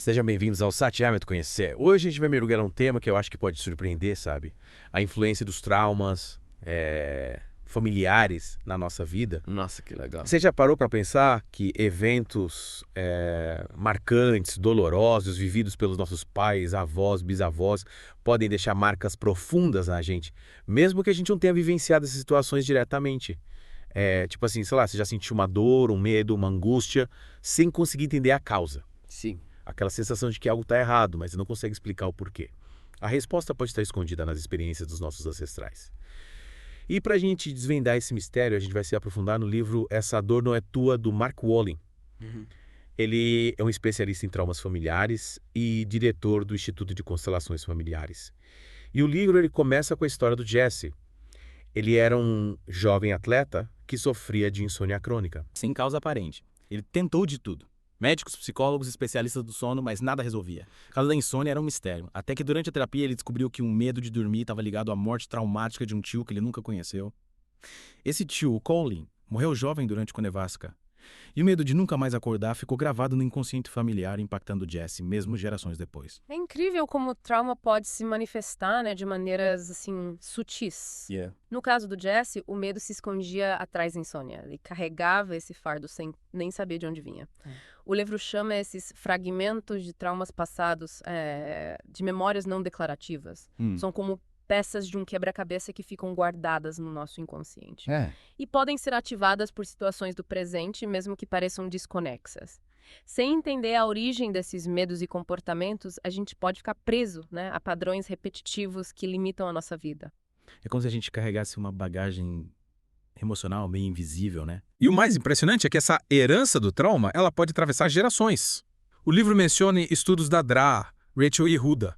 Sejam bem-vindos ao Satya Me Conhecer. Hoje a gente vai mergulhar num tema que eu acho que pode surpreender, sabe? A influência dos traumas familiares na nossa vida. Nossa, que legal. Você já parou para pensar que eventos marcantes, dolorosos, vividos pelos nossos pais, avós, bisavós, podem deixar marcas profundas na gente, mesmo que a gente não tenha vivenciado essas situações diretamente? Tipo assim, sei lá, você já sentiu uma dor, um medo, uma angústia, sem conseguir entender a causa. Sim. Aquela sensação de que algo está errado, mas você não consegue explicar o porquê. A resposta pode estar escondida nas experiências dos nossos ancestrais. E para a gente desvendar esse mistério, a gente vai se aprofundar no livro Essa Dor Não É Tua, do Mark Wolynn. Ele é um especialista em traumas familiares e diretor do Instituto de Constelações Familiares. E o livro ele começa com a história do Jesse. Ele era um jovem atleta que sofria de insônia crônica. Sem causa aparente. Ele tentou de tudo. Médicos, psicólogos, especialistas do sono, mas nada resolvia. O caso da insônia era um mistério. Até que durante a terapia ele descobriu que um medo de dormir estava ligado à morte traumática de um tio que ele nunca conheceu. Esse tio, o Colin, morreu jovem durante a nevasca. E o medo de nunca mais acordar ficou gravado no inconsciente familiar, impactando Jesse, mesmo gerações depois. É incrível como o trauma pode se manifestar, né, de maneiras, assim, sutis. No caso do Jesse, o medo se escondia atrás da insônia. Ele carregava esse fardo sem nem saber de onde vinha. O livro chama esses fragmentos de traumas passados de memórias não declarativas. São como peças de um quebra-cabeça que ficam guardadas no nosso inconsciente. E podem ser ativadas por situações do presente, mesmo que pareçam desconexas. Sem entender a origem desses medos e comportamentos, a gente pode ficar preso, né, a padrões repetitivos que limitam a nossa vida. É como se a gente carregasse uma bagagem emocional meio invisível, né? E o mais impressionante é que essa herança do trauma, ela pode atravessar gerações. O livro menciona estudos da Dra, Rachel e Huda,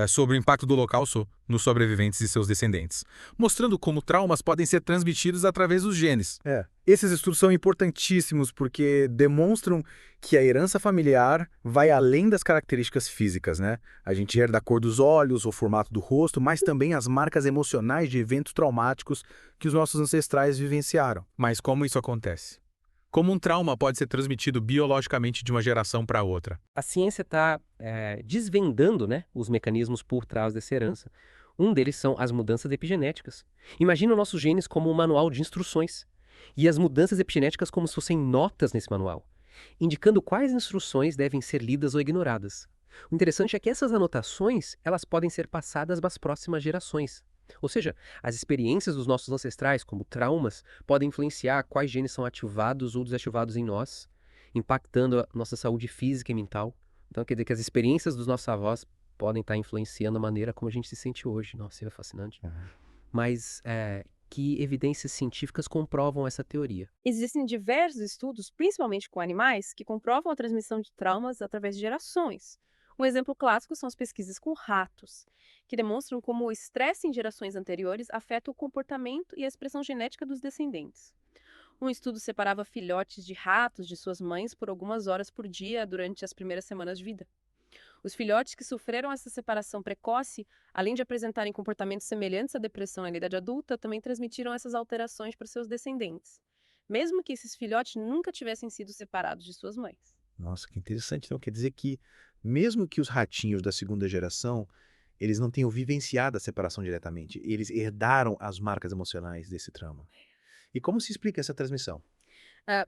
sobre o impacto do Holocausto nos sobreviventes e seus descendentes, mostrando como traumas podem ser transmitidos através dos genes. Esses estudos são importantíssimos porque demonstram que a herança familiar vai além das características físicas, né? A gente herda a cor dos olhos, o formato do rosto, mas também as marcas emocionais de eventos traumáticos que os nossos ancestrais vivenciaram. Mas como isso acontece? Como um trauma pode ser transmitido biologicamente de uma geração para outra? A ciência está desvendando, né, os mecanismos por trás dessa herança. Um deles são as mudanças epigenéticas. Imagina os nossos genes como um manual de instruções. E as mudanças epigenéticas como se fossem notas nesse manual, indicando quais instruções devem ser lidas ou ignoradas. O interessante é que essas anotações elas podem ser passadas para as próximas gerações. Ou seja, as experiências dos nossos ancestrais, como traumas, podem influenciar quais genes são ativados ou desativados em nós, impactando a nossa saúde física e mental. Então, quer dizer que as experiências dos nossos avós podem estar influenciando a maneira como a gente se sente hoje. Nossa, isso é fascinante. Mas que evidências científicas comprovam essa teoria? Existem diversos estudos, principalmente com animais, que comprovam a transmissão de traumas através de gerações. Um exemplo clássico são as pesquisas com ratos, que demonstram como o estresse em gerações anteriores afeta o comportamento e a expressão genética dos descendentes. Um estudo separava filhotes de ratos de suas mães por algumas horas por dia durante as primeiras semanas de vida. Os filhotes que sofreram essa separação precoce, além de apresentarem comportamentos semelhantes à depressão na idade adulta, também transmitiram essas alterações para seus descendentes, mesmo que esses filhotes nunca tivessem sido separados de suas mães. Nossa, que interessante. Então quer dizer que mesmo que os ratinhos da segunda geração, eles não tenham vivenciado a separação diretamente, eles herdaram as marcas emocionais desse trauma. E como se explica essa transmissão?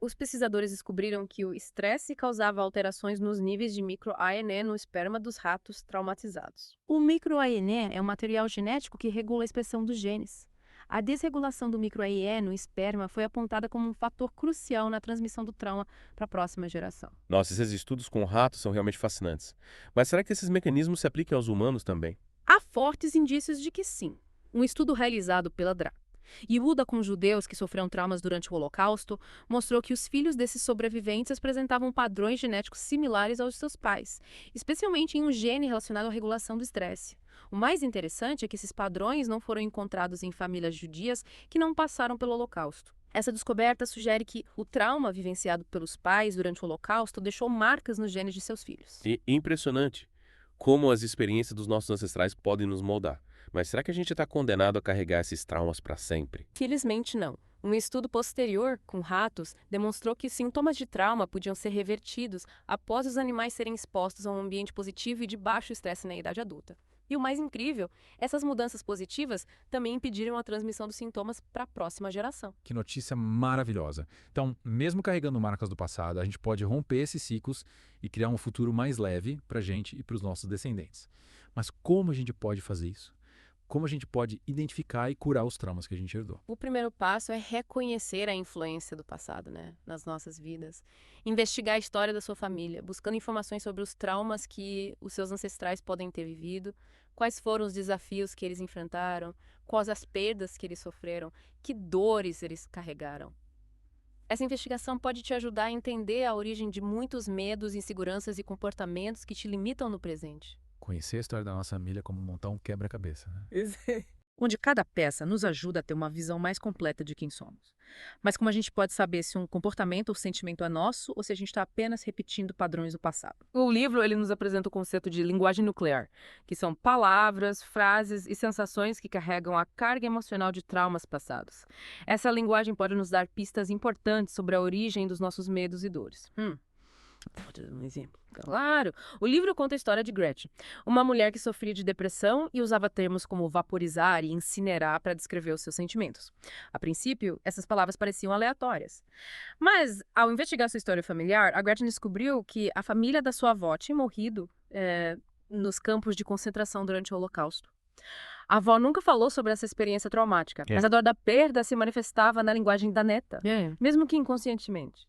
Os pesquisadores descobriram que o estresse causava alterações nos níveis de microRNA no esperma dos ratos traumatizados. O microRNA é um material genético que regula a expressão dos genes. A desregulação do microRNA no esperma foi apontada como um fator crucial na transmissão do trauma para a próxima geração. Nossa, esses estudos com ratos são realmente fascinantes. Mas será que esses mecanismos se aplicam aos humanos também? Há fortes indícios de que sim. Um estudo realizado pela DRA e Huda com judeus que sofreram traumas durante o Holocausto mostrou que os filhos desses sobreviventes apresentavam padrões genéticos similares aos de seus pais, especialmente em um gene relacionado à regulação do estresse. O mais interessante é que esses padrões não foram encontrados em famílias judias que não passaram pelo Holocausto. Essa descoberta sugere que o trauma vivenciado pelos pais durante o Holocausto deixou marcas nos genes de seus filhos. E impressionante como as experiências dos nossos ancestrais podem nos moldar. Mas será que a gente está condenado a carregar esses traumas para sempre? Felizmente não. Um estudo posterior, com ratos, demonstrou que sintomas de trauma podiam ser revertidos após os animais serem expostos a um ambiente positivo e de baixo estresse na idade adulta. E o mais incrível, essas mudanças positivas também impediram a transmissão dos sintomas para a próxima geração. Que notícia maravilhosa. Então, mesmo carregando marcas do passado, a gente pode romper esses ciclos e criar um futuro mais leve para a gente e para os nossos descendentes. Mas como a gente pode fazer isso? Como a gente pode identificar e curar os traumas que a gente herdou? O primeiro passo é reconhecer a influência do passado, nas nossas vidas. Investigar a história da sua família, buscando informações sobre os traumas que os seus ancestrais podem ter vivido, quais foram os desafios que eles enfrentaram, quais as perdas que eles sofreram, que dores eles carregaram. Essa investigação pode te ajudar a entender a origem de muitos medos, inseguranças e comportamentos que te limitam no presente. Conhecer a história da nossa família é como montar um quebra-cabeça, né? Onde cada peça nos ajuda a ter uma visão mais completa de quem somos. Mas como a gente pode saber se um comportamento ou sentimento é nosso ou se a gente está apenas repetindo padrões do passado? O livro ele nos apresenta o conceito de linguagem nuclear, que são palavras, frases e sensações que carregam a carga emocional de traumas passados. Essa linguagem pode nos dar pistas importantes sobre a origem dos nossos medos e dores. Pode dar um exemplo? Claro! O livro conta a história de Gretchen, uma mulher que sofria de depressão e usava termos como vaporizar e incinerar para descrever os seus sentimentos. A princípio, essas palavras pareciam aleatórias. Mas, ao investigar sua história familiar, a Gretchen descobriu que a família da sua avó tinha morrido nos campos de concentração durante o Holocausto. A avó nunca falou sobre essa experiência traumática, mas a dor da perda se manifestava na linguagem da neta, mesmo que inconscientemente.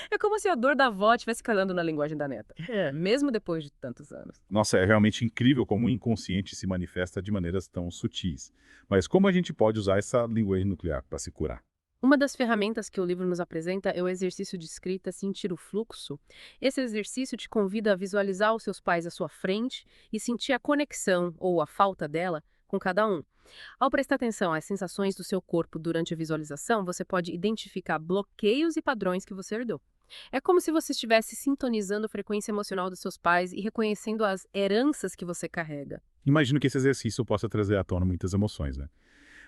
É como se a dor da avó estivesse calando na linguagem da neta, mesmo depois de tantos anos. Nossa, é realmente incrível como o inconsciente se manifesta de maneiras tão sutis. Mas como a gente pode usar essa linguagem nuclear para se curar? Uma das ferramentas que o livro nos apresenta é o exercício de escrita Sentir o Fluxo. Esse exercício te convida a visualizar os seus pais à sua frente e sentir a conexão, ou a falta dela, com cada um. Ao prestar atenção às sensações do seu corpo durante a visualização, você pode identificar bloqueios e padrões que você herdou. É como se você estivesse sintonizando a frequência emocional dos seus pais e reconhecendo as heranças que você carrega. Imagino que esse exercício possa trazer à tona muitas emoções, né?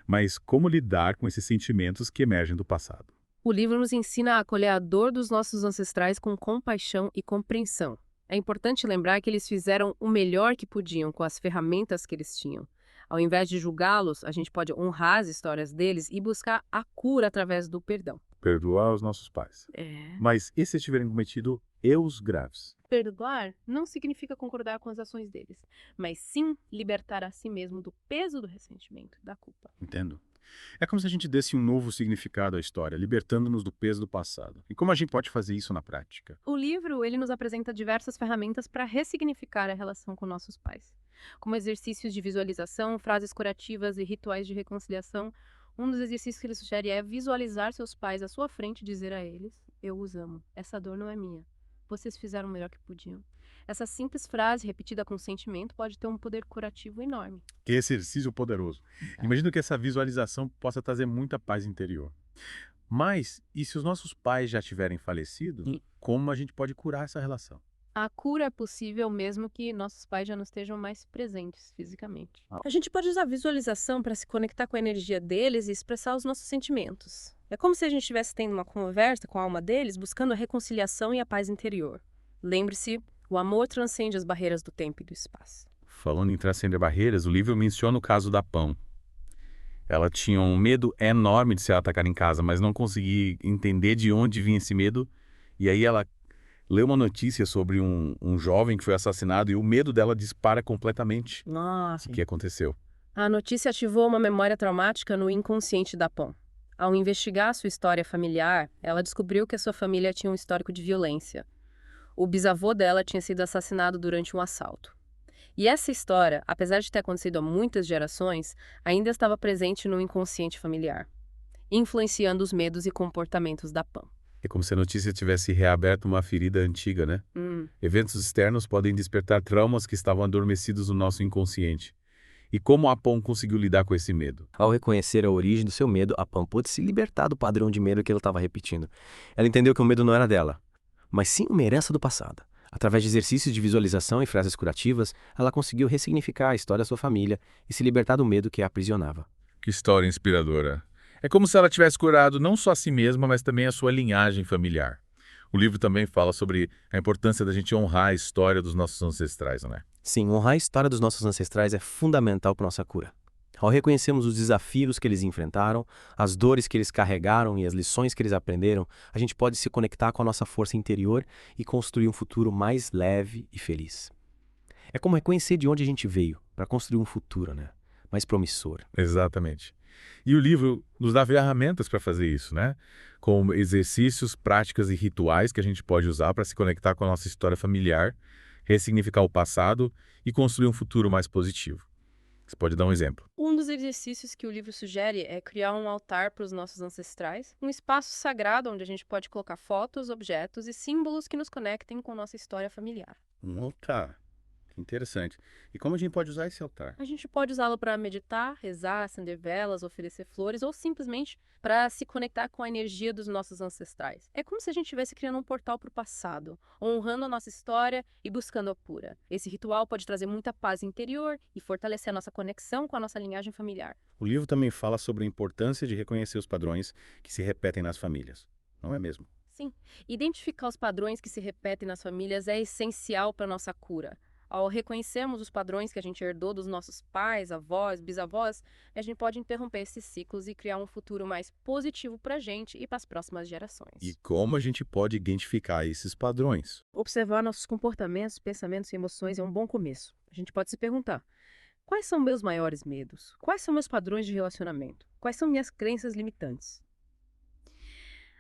Mas como lidar com esses sentimentos que emergem do passado? O livro nos ensina a acolher a dor dos nossos ancestrais com compaixão e compreensão. É importante lembrar que eles fizeram o melhor que podiam com as ferramentas que eles tinham. Ao invés de julgá-los, a gente pode honrar as histórias deles e buscar a cura através do perdão. Perdoar os nossos pais. Mas e se tiverem cometido erros graves? Perdoar não significa concordar com as ações deles, mas sim libertar a si mesmo do peso do ressentimento, da culpa. Entendo. É como se a gente desse um novo significado à história, libertando-nos do peso do passado. E como a gente pode fazer isso na prática? O livro ele nos apresenta diversas ferramentas para ressignificar a relação com nossos pais, como exercícios de visualização, frases curativas e rituais de reconciliação. Um dos exercícios que ele sugere é visualizar seus pais à sua frente e dizer a eles: eu os amo, essa dor não é minha, vocês fizeram o melhor que podiam. Essa simples frase, repetida com sentimento, pode ter um poder curativo enorme. Que exercício poderoso. Imagino que essa visualização possa trazer muita paz interior. Mas, e se os nossos pais já tiverem falecido, como a gente pode curar essa relação? A cura é possível mesmo que nossos pais já não estejam mais presentes fisicamente. A gente pode usar a visualização para se conectar com a energia deles e expressar os nossos sentimentos. É como se a gente estivesse tendo uma conversa com a alma deles, buscando a reconciliação e a paz interior. Lembre-se, o amor transcende as barreiras do tempo e do espaço. Falando em transcender barreiras, o livro menciona o caso da Pão. Ela tinha um medo enorme de ser atacada em casa, mas não conseguia entender de onde vinha esse medo. E aí ela leu uma notícia sobre um jovem que foi assassinado e o medo dela dispara completamente. Nossa. O que aconteceu? A notícia ativou uma memória traumática no inconsciente da Pão. Ao investigar sua história familiar, ela descobriu que a sua família tinha um histórico de violência. O bisavô dela tinha sido assassinado durante um assalto. E essa história, apesar de ter acontecido há muitas gerações, ainda estava presente no inconsciente familiar, influenciando os medos e comportamentos da Pam. É como se a notícia tivesse reaberto uma ferida antiga, né? Eventos externos podem despertar traumas que estavam adormecidos no nosso inconsciente. E como a Pam conseguiu lidar com esse medo? Ao reconhecer a origem do seu medo, a Pam pôde se libertar do padrão de medo que ela estava repetindo. Ela entendeu que o medo não era dela, mas sim uma herança do passado. Através de exercícios de visualização e frases curativas, ela conseguiu ressignificar a história da sua família e se libertar do medo que a aprisionava. Que história inspiradora. É como se ela tivesse curado não só a si mesma, mas também a sua linhagem familiar. O livro também fala sobre a importância da gente honrar a história dos nossos ancestrais, não é? Sim, honrar a história dos nossos ancestrais é fundamental para nossa cura. Ao reconhecermos os desafios que eles enfrentaram, as dores que eles carregaram e as lições que eles aprenderam, a gente pode se conectar com a nossa força interior e construir um futuro mais leve e feliz. É como reconhecer de onde a gente veio, para construir um futuro, né? Mais promissor. Exatamente. E o livro nos dá ferramentas para fazer isso, né? Com exercícios, práticas e rituais que a gente pode usar para se conectar com a nossa história familiar, ressignificar o passado e construir um futuro mais positivo. Você pode dar um exemplo? Um dos exercícios que o livro sugere é criar um altar para os nossos ancestrais, um espaço sagrado onde a gente pode colocar fotos, objetos e símbolos que nos conectem com nossa história familiar. Um altar. Interessante. E como a gente pode usar esse altar? A gente pode usá-lo para meditar, rezar, acender velas, oferecer flores ou simplesmente para se conectar com a energia dos nossos ancestrais. É como se a gente estivesse criando um portal para o passado, honrando a nossa história e buscando a cura. Esse ritual pode trazer muita paz interior e fortalecer a nossa conexão com a nossa linhagem familiar. O livro também fala sobre a importância de reconhecer os padrões que se repetem nas famílias. Não é mesmo? Sim, identificar os padrões que se repetem nas famílias é essencial para a nossa cura. Ao reconhecermos os padrões que a gente herdou dos nossos pais, avós, bisavós, a gente pode interromper esses ciclos e criar um futuro mais positivo para a gente e para as próximas gerações. E como a gente pode identificar esses padrões? Observar nossos comportamentos, pensamentos e emoções é um bom começo. A gente pode se perguntar: quais são meus maiores medos? Quais são meus padrões de relacionamento? Quais são minhas crenças limitantes?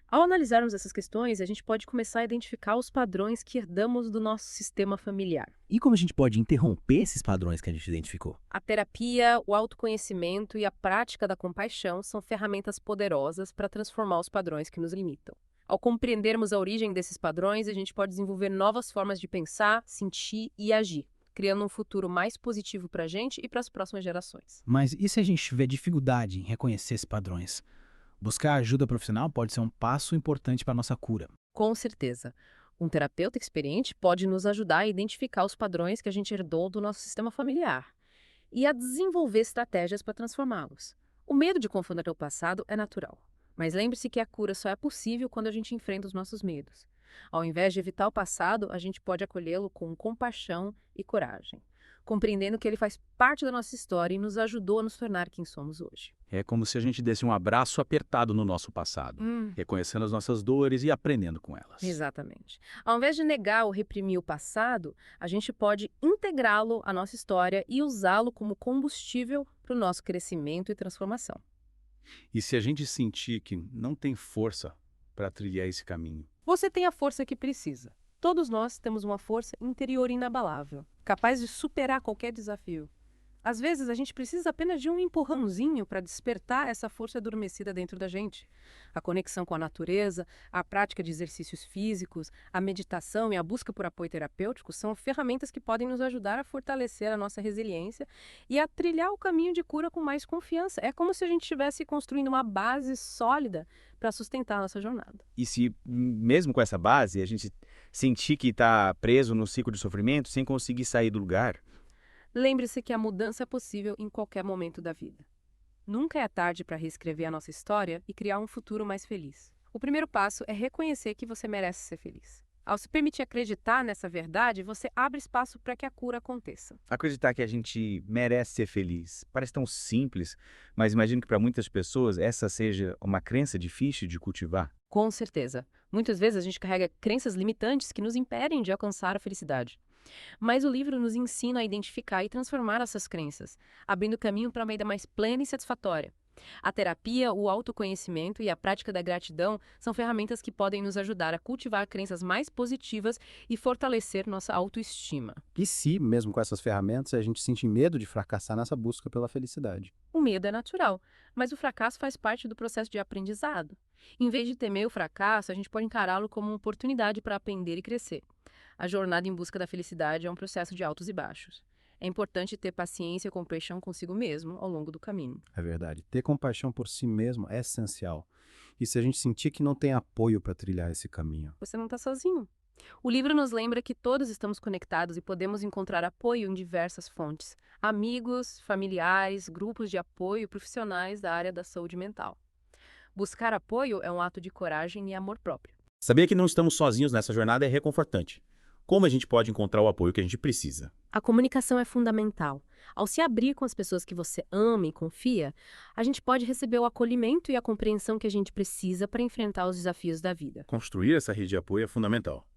Ao analisarmos essas questões, a gente pode começar a identificar os padrões que herdamos do nosso sistema familiar. E como a gente pode interromper esses padrões que a gente identificou? A terapia, o autoconhecimento e a prática da compaixão são ferramentas poderosas para transformar os padrões que nos limitam. Ao compreendermos a origem desses padrões, a gente pode desenvolver novas formas de pensar, sentir e agir, criando um futuro mais positivo para a gente e para as próximas gerações. Mas e se a gente tiver dificuldade em reconhecer esses padrões? Buscar ajuda profissional pode ser um passo importante para a nossa cura. Com certeza. Um terapeuta experiente pode nos ajudar a identificar os padrões que a gente herdou do nosso sistema familiar e a desenvolver estratégias para transformá-los. O medo de confrontar o passado é natural, mas lembre-se que a cura só é possível quando a gente enfrenta os nossos medos. Ao invés de evitar o passado, a gente pode acolhê-lo com compaixão e coragem, compreendendo que ele faz parte da nossa história e nos ajudou a nos tornar quem somos hoje. É como se a gente desse um abraço apertado no nosso passado, reconhecendo as nossas dores e aprendendo com elas. Exatamente. Ao invés de negar ou reprimir o passado, a gente pode integrá-lo à nossa história e usá-lo como combustível para o nosso crescimento e transformação. E se a gente sentir que não tem força para trilhar esse caminho? Você tem a força que precisa. Todos nós temos uma força interior inabalável, capaz de superar qualquer desafio. Às vezes, a gente precisa apenas de um empurrãozinho para despertar essa força adormecida dentro da gente. A conexão com a natureza, a prática de exercícios físicos, a meditação e a busca por apoio terapêutico são ferramentas que podem nos ajudar a fortalecer a nossa resiliência e a trilhar o caminho de cura com mais confiança. É como se a gente estivesse construindo uma base sólida para sustentar a nossa jornada. E se, mesmo com essa base, a gente sentir que está preso no ciclo de sofrimento sem conseguir sair do lugar? Lembre-se que a mudança é possível em qualquer momento da vida. Nunca é tarde para reescrever a nossa história e criar um futuro mais feliz. O primeiro passo é reconhecer que você merece ser feliz. Ao se permitir acreditar nessa verdade, você abre espaço para que a cura aconteça. Acreditar que a gente merece ser feliz parece tão simples, mas imagino que para muitas pessoas essa seja uma crença difícil de cultivar. Com certeza. Muitas vezes a gente carrega crenças limitantes que nos impedem de alcançar a felicidade. Mas o livro nos ensina a identificar e transformar essas crenças, abrindo caminho para uma vida mais plena e satisfatória. A terapia, o autoconhecimento e a prática da gratidão são ferramentas que podem nos ajudar a cultivar crenças mais positivas e fortalecer nossa autoestima. E se, mesmo com essas ferramentas, a gente sente medo de fracassar nessa busca pela felicidade? O medo é natural, mas o fracasso faz parte do processo de aprendizado. Em vez de temer o fracasso, a gente pode encará-lo como uma oportunidade para aprender e crescer. A jornada em busca da felicidade é um processo de altos e baixos. É importante ter paciência e compaixão consigo mesmo ao longo do caminho. É verdade. Ter compaixão por si mesmo é essencial. E se a gente sentir que não tem apoio para trilhar esse caminho? Você não está sozinho. O livro nos lembra que todos estamos conectados e podemos encontrar apoio em diversas fontes. Amigos, familiares, grupos de apoio e profissionais da área da saúde mental. Buscar apoio é um ato de coragem e amor próprio. Saber que não estamos sozinhos nessa jornada é reconfortante. Como a gente pode encontrar o apoio que a gente precisa? A comunicação é fundamental. Ao se abrir com as pessoas que você ama e confia, a gente pode receber o acolhimento e a compreensão que a gente precisa para enfrentar os desafios da vida. Construir essa rede de apoio é fundamental.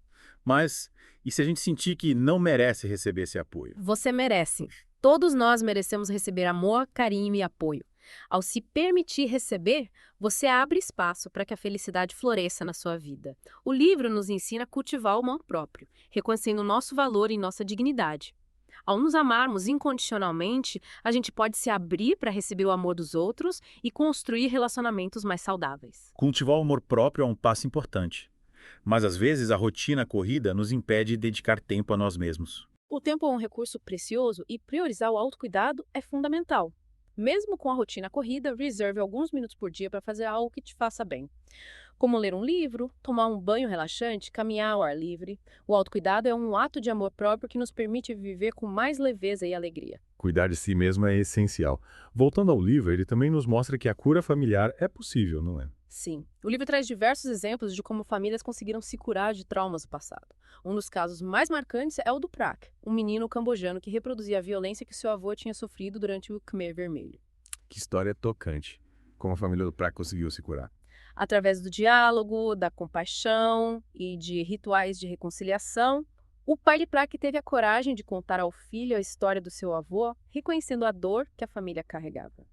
Mas, e se a gente sentir que não merece receber esse apoio? Você merece. Todos nós merecemos receber amor, carinho e apoio. Ao se permitir receber, você abre espaço para que a felicidade floresça na sua vida. O livro nos ensina a cultivar o amor próprio, reconhecendo o nosso valor e nossa dignidade. Ao nos amarmos incondicionalmente, a gente pode se abrir para receber o amor dos outros e construir relacionamentos mais saudáveis. Cultivar o amor próprio é um passo importante. Mas às vezes a rotina corrida nos impede de dedicar tempo a nós mesmos. O tempo é um recurso precioso e priorizar o autocuidado é fundamental. Mesmo com a rotina corrida, reserve alguns minutos por dia para fazer algo que te faça bem. Como ler um livro, tomar um banho relaxante, caminhar ao ar livre. O autocuidado é um ato de amor próprio que nos permite viver com mais leveza e alegria. Cuidar de si mesmo é essencial. Voltando ao livro, ele também nos mostra que a cura familiar é possível, não é? Sim. O livro traz diversos exemplos de como famílias conseguiram se curar de traumas do passado. Um dos casos mais marcantes é o do Prak, um menino cambojano que reproduzia a violência que seu avô tinha sofrido durante o Khmer Vermelho. Que história tocante. Como a família do Prak conseguiu se curar. Através do diálogo, da compaixão e de rituais de reconciliação, o pai de Prak teve a coragem de contar ao filho a história do seu avô, reconhecendo a dor que a família carregava.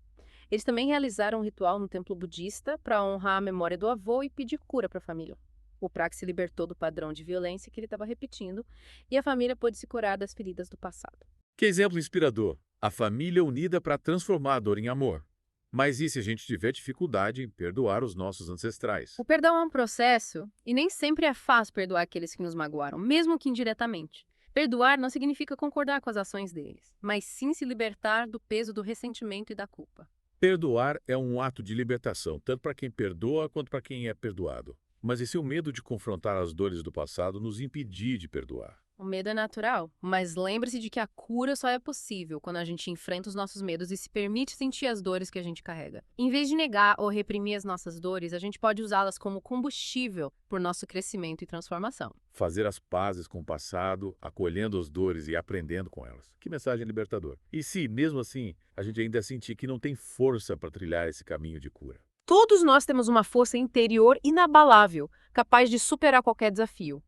Eles também realizaram um ritual no templo budista para honrar a memória do avô e pedir cura para a família. O Prak se libertou do padrão de violência que ele estava repetindo e a família pôde se curar das feridas do passado. Que exemplo inspirador. A família unida para transformar a dor em amor. Mas e se a gente tiver dificuldade em perdoar os nossos ancestrais? O perdão é um processo e nem sempre é fácil perdoar aqueles que nos magoaram, mesmo que indiretamente. Perdoar não significa concordar com as ações deles, mas sim se libertar do peso do ressentimento e da culpa. Perdoar é um ato de libertação, tanto para quem perdoa quanto para quem é perdoado. Mas e se o medo de confrontar as dores do passado nos impedir de perdoar? O medo é natural, mas lembre-se de que a cura só é possível quando a gente enfrenta os nossos medos e se permite sentir as dores que a gente carrega. Em vez de negar ou reprimir as nossas dores, a gente pode usá-las como combustível por nosso crescimento e transformação. Fazer as pazes com o passado, acolhendo as dores e aprendendo com elas. Que mensagem libertadora. E se, mesmo assim, a gente ainda sentir que não tem força para trilhar esse caminho de cura? Todos nós temos uma força interior inabalável, capaz de superar qualquer desafio.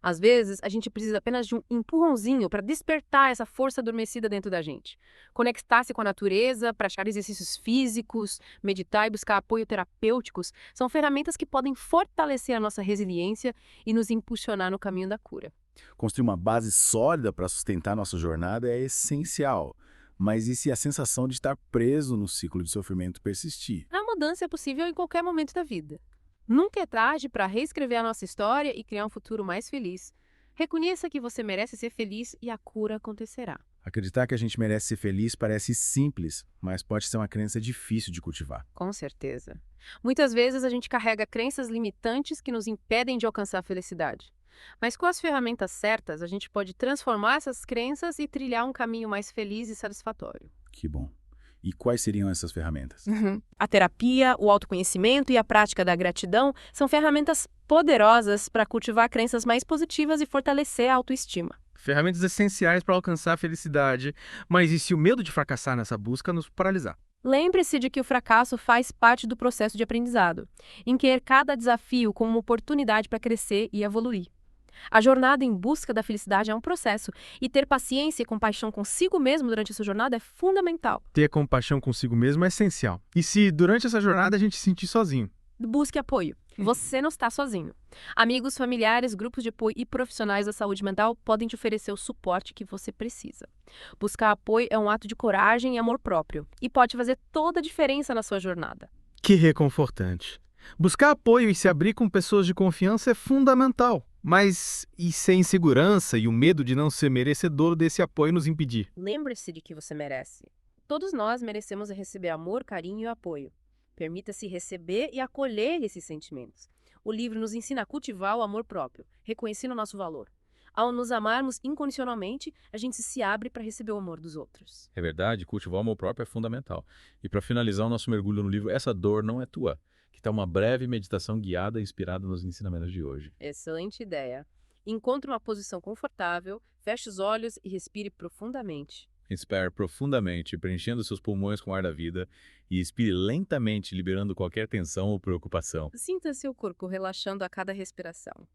Às vezes, a gente precisa apenas de um empurrãozinho para despertar essa força adormecida dentro da gente. Conectar-se com a natureza, praticar exercícios físicos, meditar e buscar apoio terapêuticos são ferramentas que podem fortalecer a nossa resiliência e nos impulsionar no caminho da cura. Construir uma base sólida para sustentar nossa jornada é essencial. Mas e se a sensação de estar preso no ciclo de sofrimento persistir? A mudança é possível em qualquer momento da vida. Nunca é tarde para reescrever a nossa história e criar um futuro mais feliz. Reconheça que você merece ser feliz e a cura acontecerá. Acreditar que a gente merece ser feliz parece simples, mas pode ser uma crença difícil de cultivar. Com certeza. Muitas vezes a gente carrega crenças limitantes que nos impedem de alcançar a felicidade. Mas com as ferramentas certas, a gente pode transformar essas crenças e trilhar um caminho mais feliz e satisfatório. Que bom. E quais seriam essas ferramentas? A terapia, o autoconhecimento e a prática da gratidão são ferramentas poderosas para cultivar crenças mais positivas e fortalecer a autoestima. Ferramentas essenciais para alcançar a felicidade, mas e se o medo de fracassar nessa busca nos paralisar? Lembre-se de que o fracasso faz parte do processo de aprendizado, enquer cada desafio como uma oportunidade para crescer e evoluir. A jornada em busca da felicidade é um processo, e ter paciência e compaixão consigo mesmo durante essa jornada é fundamental. Ter compaixão consigo mesmo é essencial. E se durante essa jornada a gente se sentir sozinho? Busque apoio. Você não está sozinho. Amigos, familiares, grupos de apoio e profissionais da saúde mental podem te oferecer o suporte que você precisa. Buscar apoio é um ato de coragem e amor próprio, e pode fazer toda a diferença na sua jornada. Que reconfortante. Buscar apoio e se abrir com pessoas de confiança é fundamental. Mas e se a insegurança e o medo de não ser merecedor desse apoio nos impedir? Lembre-se de que você merece. Todos nós merecemos receber amor, carinho e apoio. Permita-se receber e acolher esses sentimentos. O livro nos ensina a cultivar o amor próprio, reconhecendo o nosso valor. Ao nos amarmos incondicionalmente, a gente se abre para receber o amor dos outros. É verdade, cultivar o amor próprio é fundamental. E para finalizar o nosso mergulho no livro, essa dor não é tua. Que tal uma breve meditação guiada inspirada nos ensinamentos de hoje? Excelente ideia. Encontre uma posição confortável, feche os olhos e respire profundamente. Inspire profundamente, preenchendo seus pulmões com o ar da vida e expire lentamente, liberando qualquer tensão ou preocupação. Sinta seu corpo relaxando a cada respiração.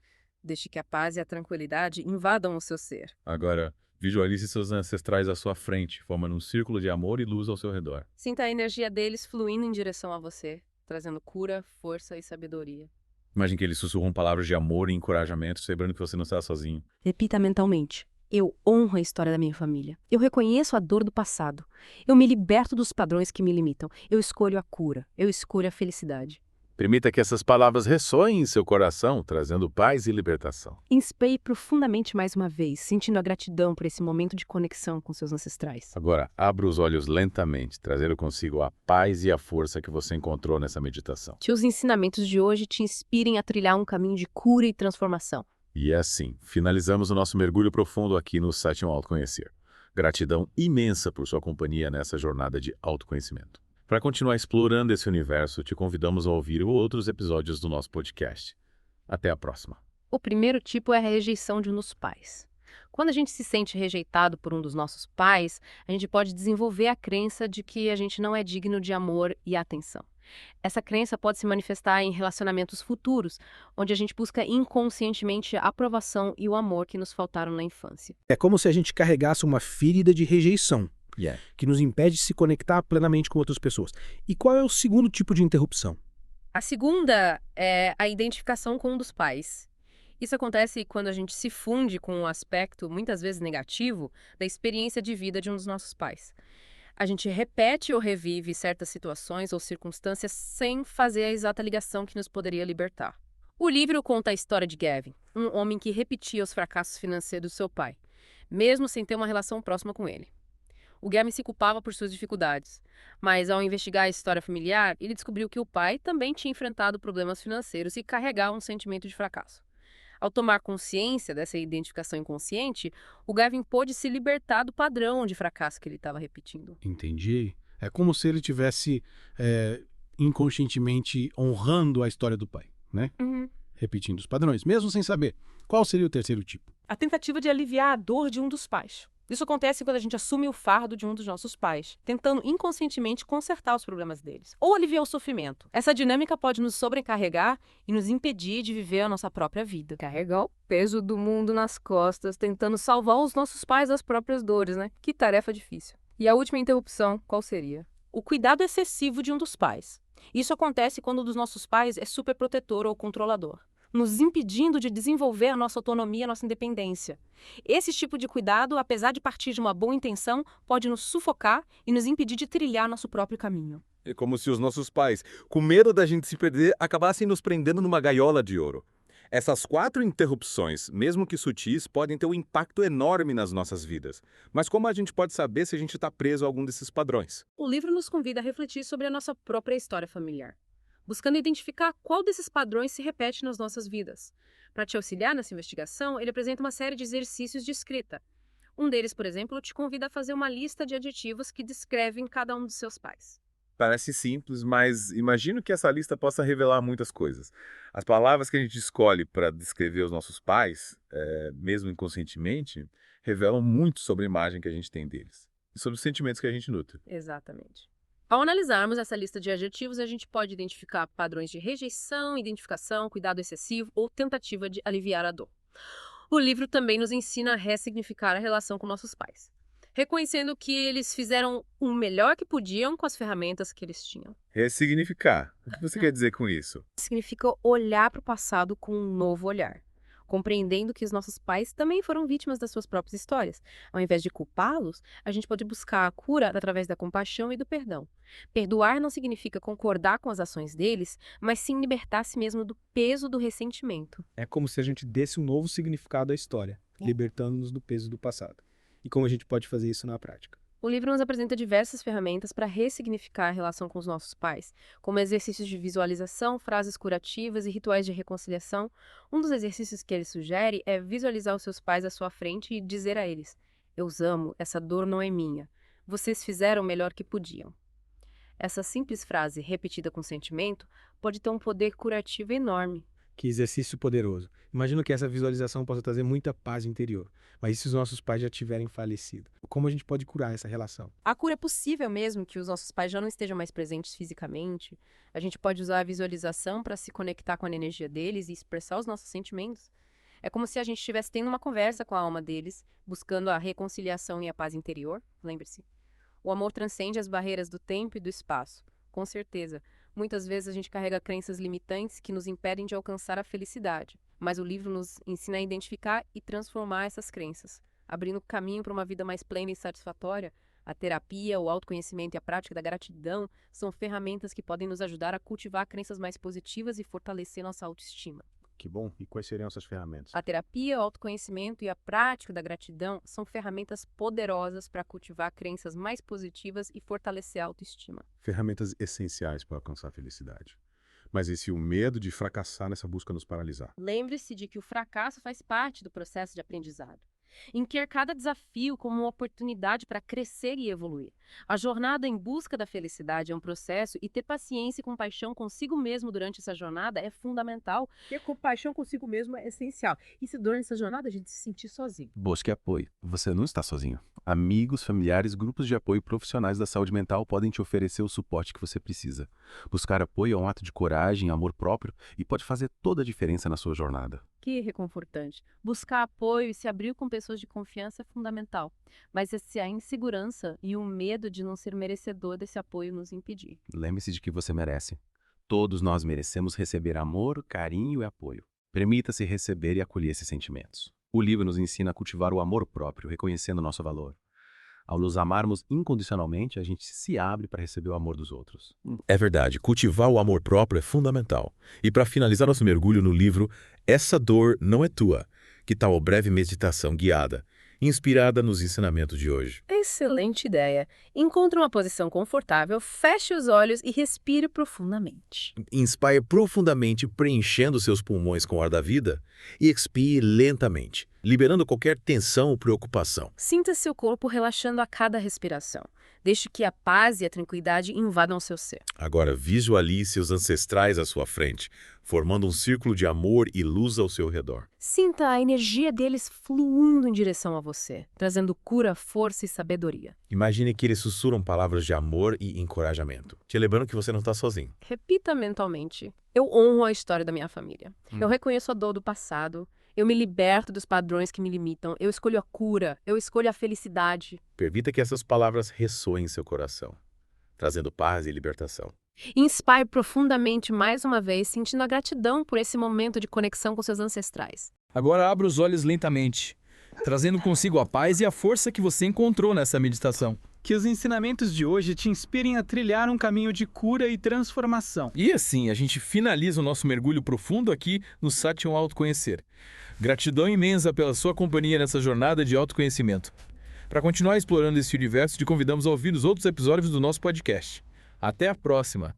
Deixe que a paz e a tranquilidade invadam o seu ser. Agora, visualize seus ancestrais à sua frente, formando um círculo de amor e luz ao seu redor. Sinta a energia deles fluindo em direção a você, trazendo cura, força e sabedoria. Imagine que eles sussurram palavras de amor e encorajamento, lembrando que você não está sozinho. Repita mentalmente. Eu honro a história da minha família. Eu reconheço a dor do passado. Eu me liberto dos padrões que me limitam. Eu escolho a cura. Eu escolho a felicidade. Permita que essas palavras ressoem em seu coração, trazendo paz e libertação. Inspire profundamente mais uma vez, sentindo a gratidão por esse momento de conexão com seus ancestrais. Agora, abra os olhos lentamente, trazendo consigo a paz e a força que você encontrou nessa meditação. Que os ensinamentos de hoje te inspirem a trilhar um caminho de cura e transformação. E assim, finalizamos o nosso mergulho profundo aqui no Sétimo Autoconhecer. Gratidão imensa por sua companhia nessa jornada de autoconhecimento. Para continuar explorando esse universo, te convidamos a ouvir outros episódios do nosso podcast. Até a próxima. O primeiro tipo é a rejeição de um dos pais. Quando a gente se sente rejeitado por um dos nossos pais, a gente pode desenvolver a crença de que a gente não é digno de amor e atenção. Essa crença pode se manifestar em relacionamentos futuros, onde a gente busca inconscientemente a aprovação e o amor que nos faltaram na infância. É como se a gente carregasse uma ferida de rejeição, que nos impede de se conectar plenamente com outras pessoas. E qual é o segundo tipo de interrupção? A segunda é a identificação com um dos pais. Isso acontece quando a gente se funde com um aspecto, muitas vezes negativo, da experiência de vida de um dos nossos pais. A gente repete ou revive certas situações ou circunstâncias sem fazer a exata ligação que nos poderia libertar. O livro conta a história de Gavin, um homem que repetia os fracassos financeiros do seu pai, mesmo sem ter uma relação próxima com ele. O Gavin se culpava por suas dificuldades, mas ao investigar a história familiar, ele descobriu que o pai também tinha enfrentado problemas financeiros e carregava um sentimento de fracasso. Ao tomar consciência dessa identificação inconsciente, o Gavin pôde se libertar do padrão de fracasso que ele estava repetindo. Entendi. É como se ele tivesse inconscientemente honrando a história do pai, né? Repetindo os padrões, mesmo sem saber. Qual seria o terceiro tipo? A tentativa de aliviar a dor de um dos pais. Isso acontece quando a gente assume o fardo de um dos nossos pais, tentando inconscientemente consertar os problemas deles, ou aliviar o sofrimento. Essa dinâmica pode nos sobrecarregar e nos impedir de viver a nossa própria vida. Carregar o peso do mundo nas costas, tentando salvar os nossos pais das próprias dores, né? Que tarefa difícil. E a última interrupção, qual seria? O cuidado excessivo de um dos pais. Isso acontece quando um dos nossos pais é superprotetor ou controlador, nos impedindo de desenvolver a nossa autonomia, a nossa independência. Esse tipo de cuidado, apesar de partir de uma boa intenção, pode nos sufocar e nos impedir de trilhar nosso próprio caminho. É como se os nossos pais, com medo da gente se perder, acabassem nos prendendo numa gaiola de ouro. Essas 4 interrupções, mesmo que sutis, podem ter um impacto enorme nas nossas vidas. Mas como a gente pode saber se a gente está preso a algum desses padrões? O livro nos convida a refletir sobre a nossa própria história familiar, buscando identificar qual desses padrões se repete nas nossas vidas. Para te auxiliar nessa investigação, ele apresenta uma série de exercícios de escrita. Um deles, por exemplo, te convida a fazer uma lista de adjetivos que descrevem cada um dos seus pais. Parece simples, mas imagino que essa lista possa revelar muitas coisas. As palavras que a gente escolhe para descrever os nossos pais, mesmo inconscientemente, revelam muito sobre a imagem que a gente tem deles e sobre os sentimentos que a gente nutre. Exatamente. Ao analisarmos essa lista de adjetivos, a gente pode identificar padrões de rejeição, identificação, cuidado excessivo ou tentativa de aliviar a dor. O livro também nos ensina a ressignificar a relação com nossos pais, reconhecendo que eles fizeram o melhor que podiam com as ferramentas que eles tinham. Ressignificar. O que você quer dizer com isso? Significa olhar para o passado com um novo olhar, compreendendo que os nossos pais também foram vítimas das suas próprias histórias. Ao invés de culpá-los, a gente pode buscar a cura através da compaixão e do perdão. Perdoar não significa concordar com as ações deles, mas sim libertar a si mesmo do peso do ressentimento. É como se a gente desse um novo significado à história, libertando-nos do peso do passado. E como a gente pode fazer isso na prática? O livro nos apresenta diversas ferramentas para ressignificar a relação com os nossos pais, como exercícios de visualização, frases curativas e rituais de reconciliação. Um dos exercícios que ele sugere é visualizar os seus pais à sua frente e dizer a eles: "Eu os amo, essa dor não é minha. Vocês fizeram o melhor que podiam." Essa simples frase, repetida com sentimento, pode ter um poder curativo enorme. Que exercício poderoso. Imagino que essa visualização possa trazer muita paz interior. Mas e se os nossos pais já tiverem falecido? Como a gente pode curar essa relação? A cura é possível mesmo que os nossos pais já não estejam mais presentes fisicamente. A gente pode usar a visualização para se conectar com a energia deles e expressar os nossos sentimentos. É como se a gente estivesse tendo uma conversa com a alma deles, buscando a reconciliação e a paz interior. Lembre-se, o amor transcende as barreiras do tempo e do espaço. Com certeza, muitas vezes a gente carrega crenças limitantes que nos impedem de alcançar a felicidade. Mas o livro nos ensina a identificar e transformar essas crenças, abrindo caminho para uma vida mais plena e satisfatória. A terapia, o autoconhecimento e a prática da gratidão são ferramentas que podem nos ajudar a cultivar crenças mais positivas e fortalecer nossa autoestima. Que bom. E quais seriam essas ferramentas? A terapia, o autoconhecimento e a prática da gratidão são ferramentas poderosas para cultivar crenças mais positivas e fortalecer a autoestima. Ferramentas essenciais para alcançar a felicidade. Mas e se o medo de fracassar nessa busca nos paralisar? Lembre-se de que o fracasso faz parte do processo de aprendizado. Enquer cada desafio como uma oportunidade para crescer e evoluir. A jornada em busca da felicidade é um processo e ter paciência e compaixão consigo mesmo durante essa jornada é fundamental. Ter compaixão consigo mesmo é essencial. E se durante essa jornada a gente se sentir sozinho? Busque apoio. Você não está sozinho. Amigos, familiares, grupos de apoio profissionais da saúde mental podem te oferecer o suporte que você precisa. Buscar apoio é um ato de coragem, amor próprio e pode fazer toda a diferença na sua jornada. Que reconfortante. Buscar apoio e se abrir com pessoas de confiança é fundamental. Mas se a insegurança e o medo de não ser merecedor desse apoio nos impedir. Lembre-se de que você merece. Todos nós merecemos receber amor, carinho e apoio. Permita-se receber e acolher esses sentimentos. O livro nos ensina a cultivar o amor próprio, reconhecendo nosso valor. Ao nos amarmos incondicionalmente, a gente se abre para receber o amor dos outros. É verdade, cultivar o amor próprio é fundamental. E para finalizar nosso mergulho no livro Essa Dor Não É Tua, que tal a breve meditação guiada, inspirada nos ensinamentos de hoje? Excelente ideia. Encontre uma posição confortável, feche os olhos e respire profundamente. Inspire profundamente, preenchendo seus pulmões com o ar da vida, e expire lentamente, liberando qualquer tensão ou preocupação. Sinta seu corpo relaxando a cada respiração. Deixe que a paz e a tranquilidade invadam seu ser. Agora visualize seus ancestrais à sua frente, formando um círculo de amor e luz ao seu redor. Sinta a energia deles fluindo em direção a você, trazendo cura, força e sabedoria. Imagine que eles sussurram palavras de amor e encorajamento, te lembrando que você não está sozinho. Repita mentalmente. Eu honro a história da minha família. Eu reconheço a dor do passado. Eu me liberto dos padrões que me limitam. Eu escolho a cura. Eu escolho a felicidade. Permita que essas palavras ressoem em seu coração, trazendo paz e libertação. Inspire profundamente mais uma vez, sentindo a gratidão por esse momento de conexão com seus ancestrais. Agora abra os olhos lentamente, trazendo consigo a paz e a força que você encontrou nessa meditação. Que os ensinamentos de hoje te inspirem a trilhar um caminho de cura e transformação. E assim, a gente finaliza o nosso mergulho profundo aqui no Satyam Autoconhecer. Gratidão imensa pela sua companhia nessa jornada de autoconhecimento. Para continuar explorando esse universo, te convidamos a ouvir os outros episódios do nosso podcast. Até a próxima!